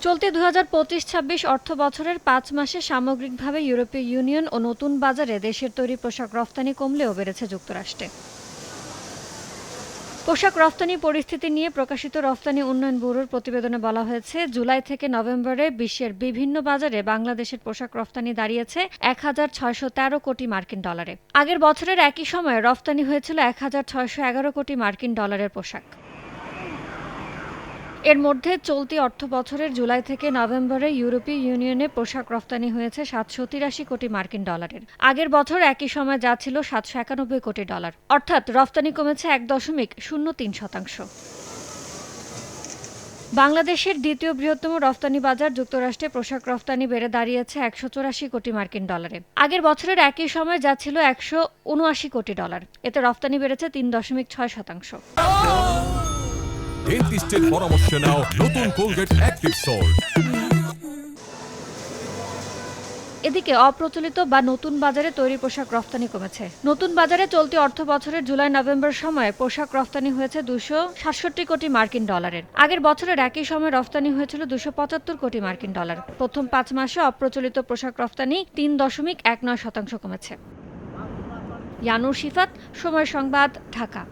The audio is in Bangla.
চলতি ২০২৫-২৬ অর্থবছরের ৫ মাসে সামগ্রিকভাবে ইউরোপীয় ইউনিয়ন ও নতুন বাজারে দেশের তৈরি পোশাক রফতানি কমলেও বেড়েছে যুক্তরাষ্ট্রে। পোশাক রফতানি পরিস্থিতি নিয়ে প্রকাশিত রফতানি উন্নয়ন ব্যুরোর প্রতিবেদনে বলা হয়েছে, জুলাই থেকে নভেম্বরে বিশ্বের বিভিন্ন বাজারে বাংলাদেশের পোশাক রফতানি দাঁড়িয়েছে ১,৬১৩ কোটি মার্কিন ডলারে। আগের বছরের একই সময়ে রফতানি হয়েছিল ১,৬১১ কোটি মার্কিন ডলারের পোশাক। এর মধ্যে চলতি অর্থবছরের জুলাই থেকে নভেম্বরে ইউরোপীয় ইউনিয়নে পোশাক রফতানি হয়েছে ৭৮৩ কোটি মার্কিন ডলারের। আগের বছর একই সময় যা ছিল ৭৯১ কোটি ডলার, অর্থাৎ রফতানি কমেছে ১.০৩%। বাংলাদেশের দ্বিতীয় বৃহত্তম রফতানি বাজার যুক্তরাষ্ট্রে পোশাক রফতানি বেড়ে দাঁড়িয়েছে ১৮৪ কোটি মার্কিন ডলারে। আগের বছরের একই সময় যা ছিল ১৭৯ কোটি ডলার। এতে রফতানি বেড়েছে ৩.৬%। ডেন্টিস্টের পরামর্শ নাও নতুন কোলগেট অ্যাক্টিভ সল্ট। এদিকে অপ্রচলিত বা নতুন বাজারে তৈরি পোশাক রফতানি কমেছে। নতুন বাজারে চলতি অর্থবছরের জুলাই-নভেম্বর সময়ে পোশাক রফতানি হয়েছে ২৬৭ কোটি মার্কিন ডলারের। আগের বছরের একই সময় রফতানি হয়েছিল ২৭৫ কোটি মার্কিন ডলার। প্রথম ৫ মাসে অপ্রচলিত পোশাক রফতানি ৩.১৯% কমেছে। ইয়ানুর শিফাত, সময় সংবাদ, ঢাকা।